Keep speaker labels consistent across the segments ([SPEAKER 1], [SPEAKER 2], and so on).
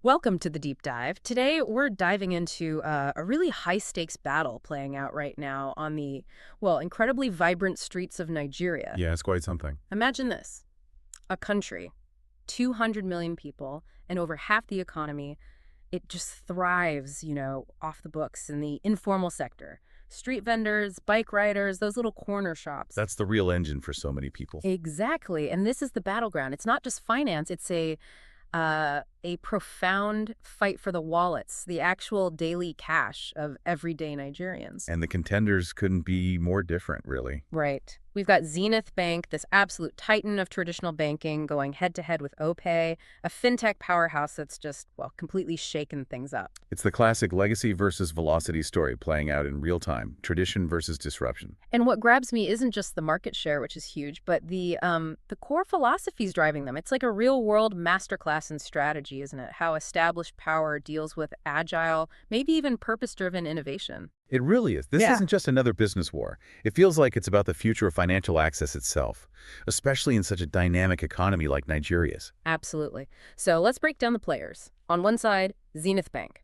[SPEAKER 1] Welcome to the deep dive. Today, we're diving into a really high stakes battle playing out right now on the, well, incredibly vibrant streets of Nigeria.
[SPEAKER 2] Yeah, it's quite something.
[SPEAKER 1] Imagine this, a country, 200 million people, and over half the economy. It just thrives, off the books in the informal sector. Street vendors, bike riders, those little corner shops.
[SPEAKER 2] That's the real engine for so many people.
[SPEAKER 1] Exactly. And this is the battleground. It's not just finance, it's a profound fight for the wallets, the actual daily cash of everyday Nigerians.
[SPEAKER 2] And the contenders couldn't be more different, really.
[SPEAKER 1] Right. We've got Zenith Bank, this absolute titan of traditional banking, going head-to-head with OPay, a fintech powerhouse that's just, well, completely shaken things up.
[SPEAKER 2] It's the classic legacy versus velocity story playing out in real time, tradition versus disruption.
[SPEAKER 1] And what grabs me isn't just the market share, which is huge, but the core philosophies driving them. It's like a real-world masterclass in strategy, isn't it? How established power deals with agile, maybe even purpose-driven innovation.
[SPEAKER 2] It really is. This isn't just another business war. It feels like it's about the future of financial access itself, especially in such a dynamic economy like Nigeria's.
[SPEAKER 1] Absolutely. So let's break down the players. On one side, Zenith Bank.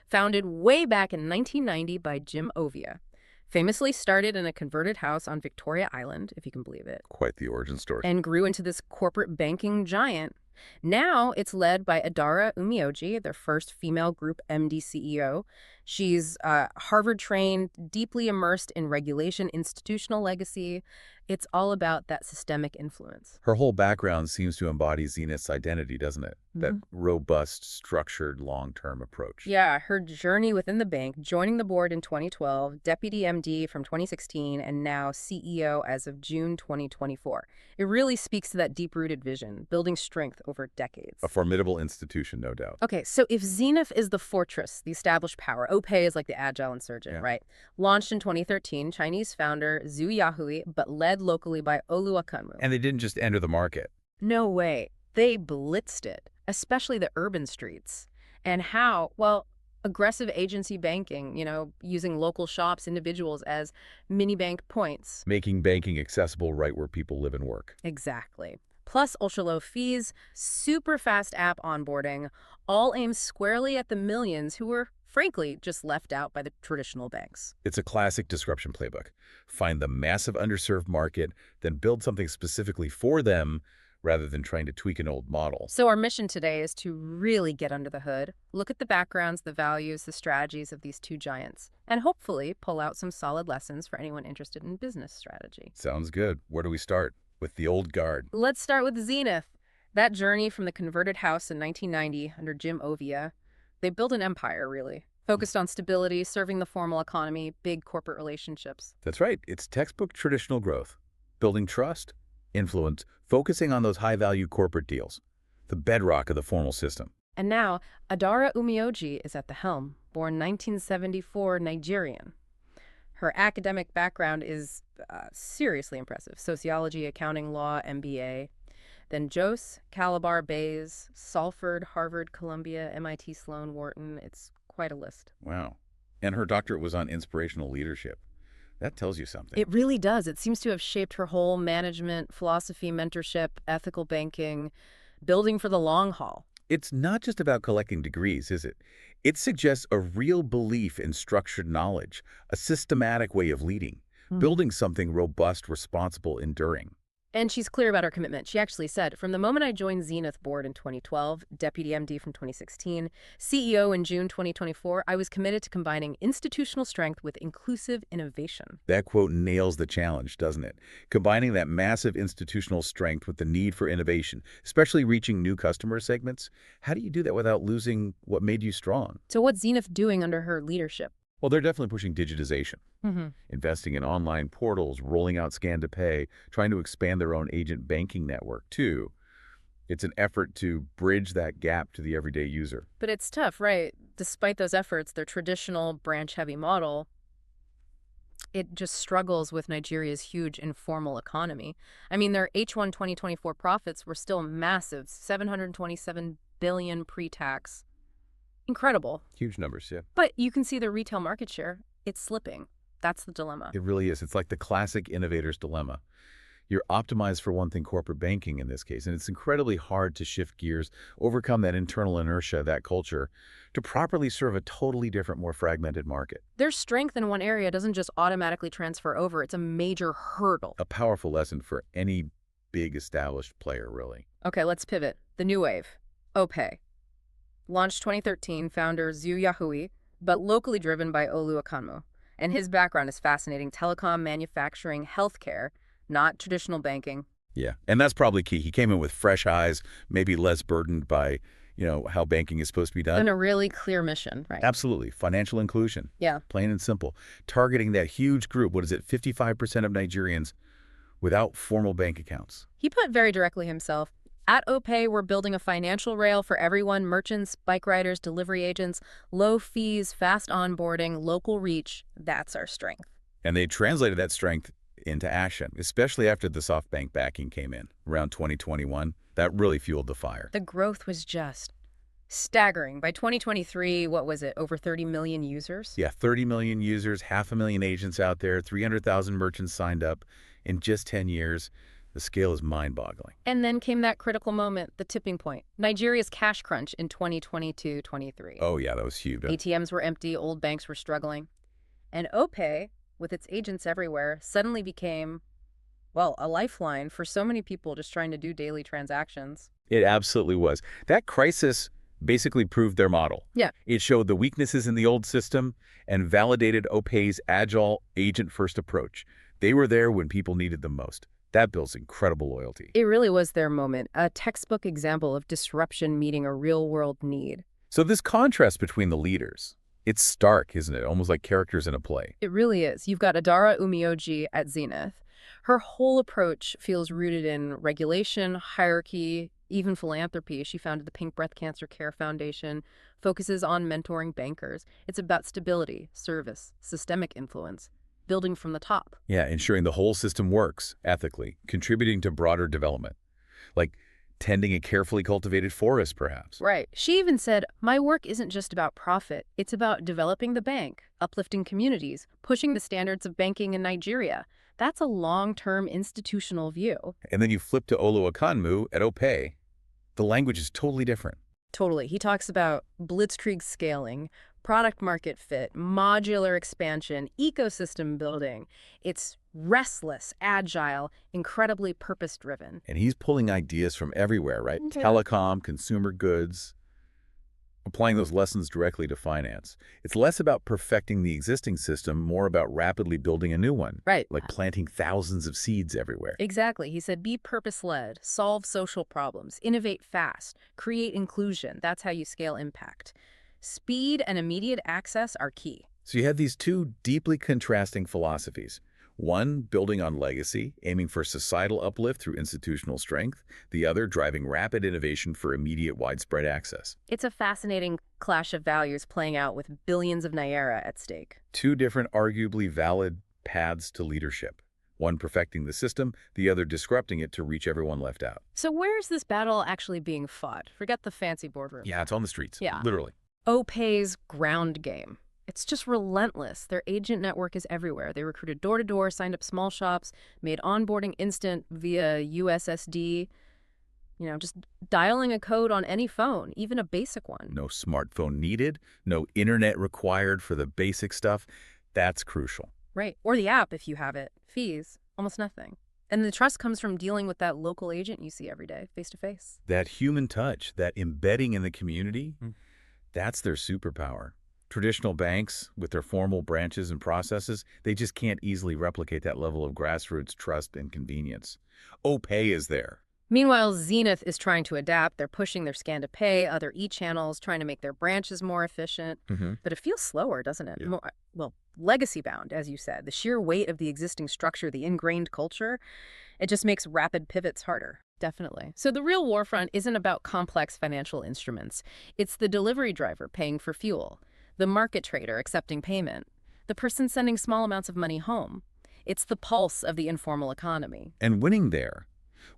[SPEAKER 1] Founded way back in 1990 by Jim Ovia. Famously started in a converted house on Victoria Island, if you can believe it.
[SPEAKER 2] Quite the origin story.
[SPEAKER 1] And grew into this corporate banking giant. Now it's led by Adaora Umeoji, their first female group MD CEO. She's Harvard-trained, deeply immersed in regulation, institutional legacy. It's all about that systemic influence.
[SPEAKER 2] Her whole background seems to embody Zenith's identity, doesn't it? That robust, structured, long-term approach.
[SPEAKER 1] Yeah, her journey within the bank, joining the board in 2012, deputy MD from 2016, and now CEO as of June 2024. It really speaks to that deep-rooted vision, building strength over decades.
[SPEAKER 2] A formidable institution, no doubt.
[SPEAKER 1] Okay, so if Zenith is the fortress, the established power, OPay is like the agile insurgent, right? Launched in 2013, Chinese founder Zhu Yahui, but led locally by Akanmu.
[SPEAKER 2] And they didn't just enter the market.
[SPEAKER 1] No way. They blitzed it, especially the urban streets. And how? Well, aggressive agency banking, using local shops, individuals as mini bank points.
[SPEAKER 2] Making banking accessible right where people live and work.
[SPEAKER 1] Exactly. Plus ultra-low fees, super fast app onboarding, all aimed squarely at the millions who were, frankly, just left out by the traditional banks.
[SPEAKER 2] It's a classic disruption playbook. Find the massive underserved market, then build something specifically for them rather than trying to tweak an old model.
[SPEAKER 1] So our mission today is to really get under the hood, look at the backgrounds, the values, the strategies of these two giants, and hopefully pull out some solid lessons for anyone interested in business strategy.
[SPEAKER 2] Sounds good. Where do we start? With the old guard.
[SPEAKER 1] Let's start with Zenith. That journey from the converted house in 1990 under Jim Ovia, they built an empire, really. Focused on stability, serving the formal economy, big corporate relationships.
[SPEAKER 2] That's right. It's textbook traditional growth. Building trust, influence, focusing on those high-value corporate deals. The bedrock of the formal system.
[SPEAKER 1] And now, Adaora Umeoji is at the helm, born 1974 Nigerian. Her academic background is seriously impressive. Sociology, accounting, law, MBA. Then Jos, Calabar, Bays, Salford, Harvard, Columbia, MIT, Sloan, Wharton. It's quite a list.
[SPEAKER 2] Wow. And her doctorate was on inspirational leadership. That tells you something.
[SPEAKER 1] It really does. It seems to have shaped her whole management, philosophy, mentorship, ethical banking, building for the long haul.
[SPEAKER 2] It's not just about collecting degrees, is it? It suggests a real belief in structured knowledge, a systematic way of leading, building something robust, responsible, enduring.
[SPEAKER 1] And she's clear about her commitment. She actually said, from the moment I joined Zenith board in 2012, deputy MD from 2016, CEO in June 2024, I was committed to combining institutional strength with inclusive innovation.
[SPEAKER 2] That quote nails the challenge, doesn't it? Combining that massive institutional strength with the need for innovation, especially reaching new customer segments. How do you do that without losing what made you strong?
[SPEAKER 1] So what's Zenith doing under her leadership?
[SPEAKER 2] Well, they're definitely pushing digitization, investing in online portals, rolling out Scan to Pay, trying to expand their own agent banking network, too. It's an effort to bridge that gap to the everyday user.
[SPEAKER 1] But it's tough, right? Despite those efforts, their traditional branch-heavy model, it just struggles with Nigeria's huge informal economy. I mean, their H1 2024 profits were still massive, $727 billion pre-tax. Incredible.
[SPEAKER 2] Huge numbers, yeah.
[SPEAKER 1] But you can see the retail market share, it's slipping. That's the dilemma.
[SPEAKER 2] It really is. It's like the classic innovator's dilemma. You're optimized for one thing, corporate banking in this case, and it's incredibly hard to shift gears, overcome that internal inertia, that culture, to properly serve a totally different, more fragmented market.
[SPEAKER 1] Their strength in one area doesn't just automatically transfer over. It's a major hurdle.
[SPEAKER 2] A powerful lesson for any big established player, really.
[SPEAKER 1] Okay, let's pivot. The new wave. OPay. Launched 2013, founder Zhu Yahui, but locally driven by Olu Akanmu. And his background is fascinating: telecom, manufacturing, healthcare, not traditional banking.
[SPEAKER 2] Yeah, and that's probably key. He came in with fresh eyes, maybe less burdened by, how banking is supposed to be done.
[SPEAKER 1] And a really clear mission, right?
[SPEAKER 2] Absolutely. Financial inclusion.
[SPEAKER 1] Yeah.
[SPEAKER 2] Plain and simple. Targeting that huge group, what is it, 55% of Nigerians without formal bank accounts.
[SPEAKER 1] He put very directly himself, at OPay, we're building a financial rail for everyone: merchants, bike riders, delivery agents, low fees, fast onboarding, local reach. That's our strength.
[SPEAKER 2] And they translated that strength into action, especially after the SoftBank backing came in around 2021. That really fueled the fire.
[SPEAKER 1] The growth was just staggering. By 2023, what was it, over 30 million users?
[SPEAKER 2] Yeah, 30 million users, 500,000 agents out there, 300,000 merchants signed up in just 10 years. The scale is mind-boggling.
[SPEAKER 1] And then came that critical moment, the tipping point. Nigeria's cash crunch in 2022-23.
[SPEAKER 2] Oh, yeah, that was huge.
[SPEAKER 1] ATMs were empty, old banks were struggling. And OPay, with its agents everywhere, suddenly became, well, a lifeline for so many people just trying to do daily transactions.
[SPEAKER 2] It absolutely was. That crisis basically proved their model.
[SPEAKER 1] Yeah.
[SPEAKER 2] It showed the weaknesses in the old system and validated OPay's agile, agent-first approach. They were there when people needed them most. That builds incredible loyalty.
[SPEAKER 1] It really was their moment, a textbook example of disruption meeting a real-world need.
[SPEAKER 2] So this contrast between the leaders, it's stark, isn't it? Almost like characters in a play.
[SPEAKER 1] It really is. You've got Adaora Umeoji at Zenith. Her whole approach feels rooted in regulation, hierarchy, even philanthropy. She founded the Pink Breath Cancer Care Foundation, focuses on mentoring bankers. It's about stability, service, systemic influence, building from the top.
[SPEAKER 2] Yeah, ensuring the whole system works ethically, contributing to broader development, like tending a carefully cultivated forest, perhaps.
[SPEAKER 1] Right. She even said, my work isn't just about profit. It's about developing the bank, uplifting communities, pushing the standards of banking in Nigeria. That's a long-term institutional view.
[SPEAKER 2] And then you flip to Olu Akanmu at OPay. The language is totally different.
[SPEAKER 1] Totally. He talks about blitzkrieg scaling, product market fit, modular expansion, ecosystem building. It's restless, agile, incredibly purpose-driven.
[SPEAKER 2] And he's pulling ideas from everywhere, right?
[SPEAKER 1] Okay.
[SPEAKER 2] Telecom, consumer goods, applying those lessons directly to finance. It's less about perfecting the existing system, more about rapidly building a new one.
[SPEAKER 1] Right.
[SPEAKER 2] Like planting thousands of seeds everywhere.
[SPEAKER 1] Exactly. He said, be purpose-led, solve social problems, innovate fast, create inclusion. That's how you scale impact. Speed and immediate access are key.
[SPEAKER 2] So you have these two deeply contrasting philosophies. One, building on legacy, aiming for societal uplift through institutional strength. The other, driving rapid innovation for immediate widespread access.
[SPEAKER 1] It's a fascinating clash of values playing out with billions of naira at stake.
[SPEAKER 2] Two different, arguably valid paths to leadership. One perfecting the system, the other disrupting it to reach everyone left out.
[SPEAKER 1] So where's this battle actually being fought? Forget the fancy boardroom.
[SPEAKER 2] Yeah, it's on the streets.
[SPEAKER 1] Yeah.
[SPEAKER 2] Literally.
[SPEAKER 1] OPay's ground game. It's just relentless. Their agent network is everywhere. They recruited door-to-door, signed up small shops, made onboarding instant via USSD. Just dialing a code on any phone, even a basic one.
[SPEAKER 2] No smartphone needed, no internet required for the basic stuff. That's crucial.
[SPEAKER 1] Right. Or the app if you have it. Fees, almost nothing. And the trust comes from dealing with that local agent you see every day, face-to-face.
[SPEAKER 2] That human touch, that embedding in the community, that's their superpower. Traditional banks, with their formal branches and processes, they just can't easily replicate that level of grassroots trust and convenience. OPay is there.
[SPEAKER 1] Meanwhile, Zenith is trying to adapt. They're pushing their scan to pay, other e-channels, trying to make their branches more efficient. But it feels slower, doesn't it?
[SPEAKER 2] Yeah.
[SPEAKER 1] Legacy bound, as you said. The sheer weight of the existing structure, the ingrained culture, it just makes rapid pivots harder. Definitely. So the real war front isn't about complex financial instruments. It's the delivery driver paying for fuel, the market trader accepting payment, the person sending small amounts of money home. It's the pulse of the informal economy.
[SPEAKER 2] And winning there,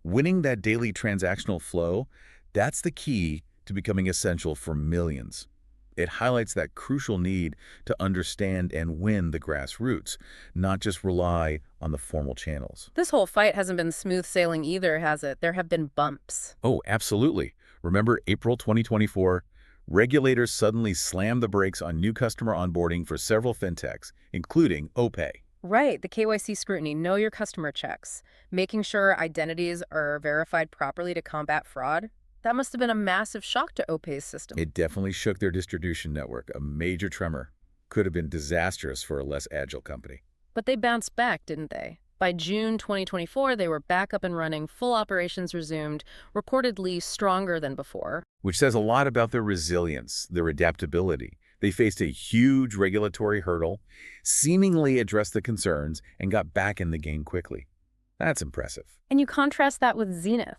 [SPEAKER 2] winning that daily transactional flow, that's the key to becoming essential for millions. It highlights that crucial need to understand and win the grassroots, not just rely on the formal channels.
[SPEAKER 1] This whole fight hasn't been smooth sailing either, has it? There have been bumps.
[SPEAKER 2] Oh, absolutely. Remember April 2024? Regulators suddenly slammed the brakes on new customer onboarding for several fintechs, including OPay.
[SPEAKER 1] Right, the KYC scrutiny, know your customer checks, making sure identities are verified properly to combat fraud. That must have been a massive shock to OPay's system.
[SPEAKER 2] It definitely shook their distribution network, a major tremor. Could have been disastrous for a less agile company.
[SPEAKER 1] But they bounced back, didn't they? By June 2024, they were back up and running, full operations resumed, reportedly stronger than before.
[SPEAKER 2] Which says a lot about their resilience, their adaptability. They faced a huge regulatory hurdle, seemingly addressed the concerns, and got back in the game quickly. That's impressive.
[SPEAKER 1] And you contrast that with Zenith.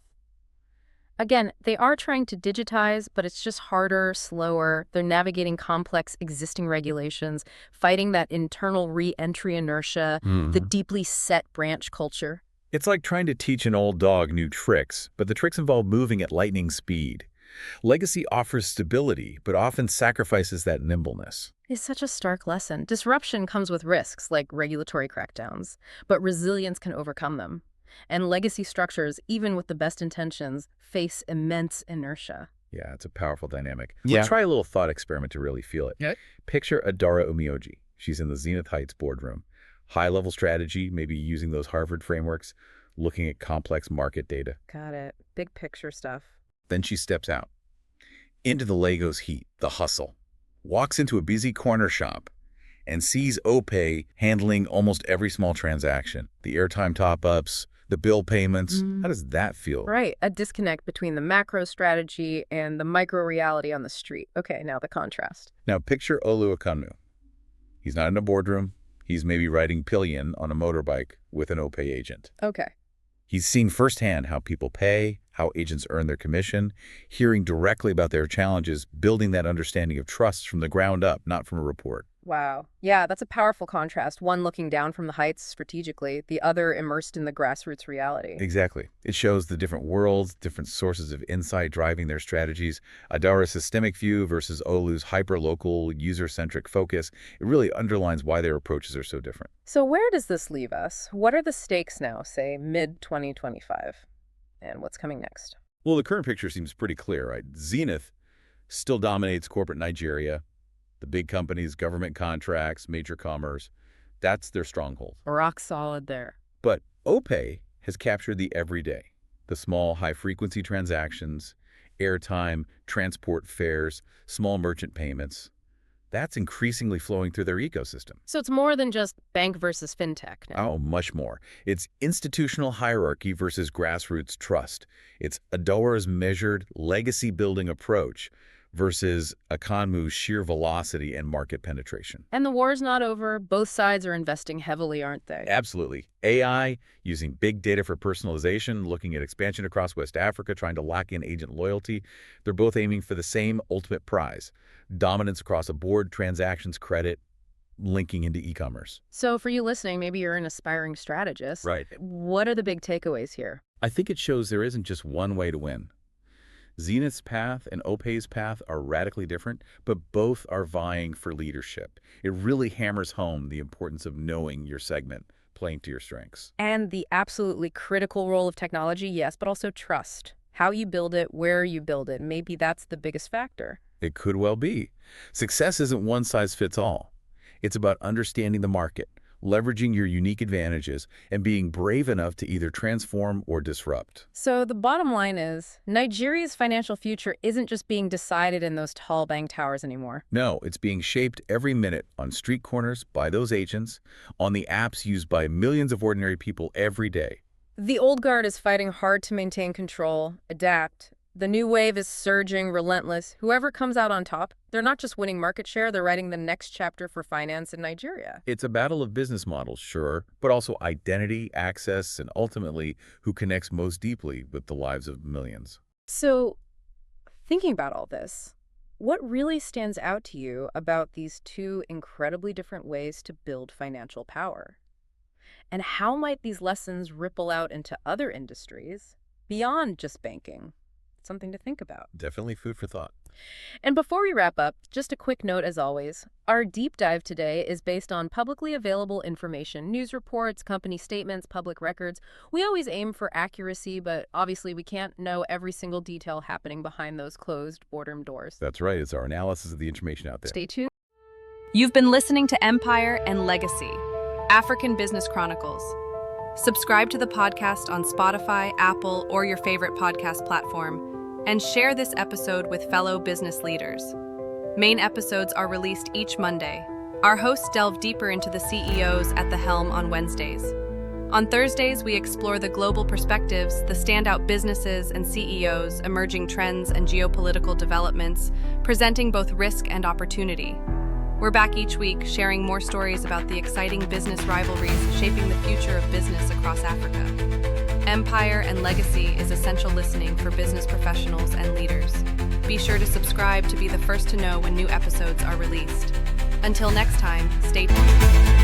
[SPEAKER 1] Again, they are trying to digitize, but it's just harder, slower. They're navigating complex existing regulations, fighting that internal re-entry inertia, the deeply set branch culture.
[SPEAKER 2] It's like trying to teach an old dog new tricks, but the tricks involve moving at lightning speed. Legacy offers stability, but often sacrifices that nimbleness.
[SPEAKER 1] It's such a stark lesson. Disruption comes with risks, like regulatory crackdowns, but resilience can overcome them. And legacy structures, even with the best intentions, face immense inertia.
[SPEAKER 2] Yeah, it's a powerful dynamic.
[SPEAKER 3] Yeah.
[SPEAKER 2] We'll try a little thought experiment to really feel it.
[SPEAKER 3] Yeah.
[SPEAKER 2] Picture Adaora Umeoji. She's in the Zenith Heights boardroom. High-level strategy, maybe using those Harvard frameworks, looking at complex market data.
[SPEAKER 1] Got it. Big picture stuff.
[SPEAKER 2] Then she steps out into the Legos heat, the hustle, walks into a busy corner shop, and sees OPay handling almost every small transaction. The airtime top-ups, the bill payments. How does that feel?
[SPEAKER 1] Right. A disconnect between the macro strategy and the micro reality on the street. Okay, now the contrast.
[SPEAKER 2] Now picture Akanmu. He's not in a boardroom. He's maybe riding pillion on a motorbike with an OPay agent.
[SPEAKER 1] Okay.
[SPEAKER 2] He's seen firsthand how people pay, how agents earn their commission, hearing directly about their challenges, building that understanding of trust from the ground up, not from a report.
[SPEAKER 1] Wow. Yeah, that's a powerful contrast. One looking down from the heights strategically, the other immersed in the grassroots reality.
[SPEAKER 2] Exactly. It shows the different worlds, different sources of insight driving their strategies. Adaora's systemic view versus Olu's hyper-local, user-centric focus. It really underlines why their approaches are so different.
[SPEAKER 1] So where does this leave us? What are the stakes now, say mid-2025? And what's coming next?
[SPEAKER 2] Well, the current picture seems pretty clear, right? Zenith still dominates corporate Nigeria. The big companies, government contracts, major commerce, that's their stronghold.
[SPEAKER 1] Rock solid there.
[SPEAKER 2] But OPay has captured the everyday, the small, high-frequency transactions, airtime, transport fares, small merchant payments. That's increasingly flowing through their ecosystem.
[SPEAKER 1] So it's more than just bank versus fintech now.
[SPEAKER 2] Oh, much more. It's institutional hierarchy versus grassroots trust. It's Adora's measured, legacy-building approach versus Akanmu's sheer velocity and market penetration.
[SPEAKER 1] And the war's not over. Both sides are investing heavily, aren't they?
[SPEAKER 2] Absolutely. AI, using big data for personalization, looking at expansion across West Africa, trying to lock in agent loyalty. They're both aiming for the same ultimate prize: dominance across a board, transactions, credit, linking into e-commerce.
[SPEAKER 1] So for you listening, maybe you're an aspiring strategist.
[SPEAKER 2] Right.
[SPEAKER 1] What are the big takeaways here?
[SPEAKER 2] I think it shows there isn't just one way to win. Zenith's path and OPay's path are radically different, but both are vying for leadership. It really hammers home the importance of knowing your segment, playing to your strengths.
[SPEAKER 1] And the absolutely critical role of technology, yes, but also trust. How you build it, where you build it. Maybe that's the biggest factor.
[SPEAKER 2] It could well be. Success isn't one size fits all. It's about understanding the market, leveraging your unique advantages, and being brave enough to either transform or disrupt.
[SPEAKER 1] So the bottom line is, Nigeria's financial future isn't just being decided in those tall bank towers anymore.
[SPEAKER 2] No, it's being shaped every minute on street corners by those agents, on the apps used by millions of ordinary people every day.
[SPEAKER 1] The old guard is fighting hard to maintain control, adapt. The new wave is surging, relentless. Whoever comes out on top, they're not just winning market share, they're writing the next chapter for finance in Nigeria.
[SPEAKER 2] It's a battle of business models, sure, but also identity, access, and ultimately who connects most deeply with the lives of millions.
[SPEAKER 1] So, thinking about all this, what really stands out to you about these two incredibly different ways to build financial power? And how might these lessons ripple out into other industries beyond just banking? Something to think about.
[SPEAKER 2] Definitely food for thought.
[SPEAKER 1] And before we wrap up, just a quick note as always. Our deep dive today is based on publicly available information, news reports, company statements, public records. We always aim for accuracy, but obviously we can't know every single detail happening behind those closed boardroom doors.
[SPEAKER 2] That's right. It's our analysis of the information out there.
[SPEAKER 1] Stay tuned.
[SPEAKER 3] You've been listening to Empire and Legacy, African Business Chronicles. Subscribe to the podcast on Spotify, Apple, or your favorite podcast platform, and share this episode with fellow business leaders. Main episodes are released each Monday. Our hosts delve deeper into the CEOs at the helm on Wednesdays. On Thursdays, we explore the global perspectives, the standout businesses and CEOs, emerging trends, and geopolitical developments, presenting both risk and opportunity. We're back each week, sharing more stories about the exciting business rivalries shaping the future of business across Africa. Empire and Legacy is essential listening for business professionals and leaders. Be sure to subscribe to be the first to know when new episodes are released. Until next time, stay tuned.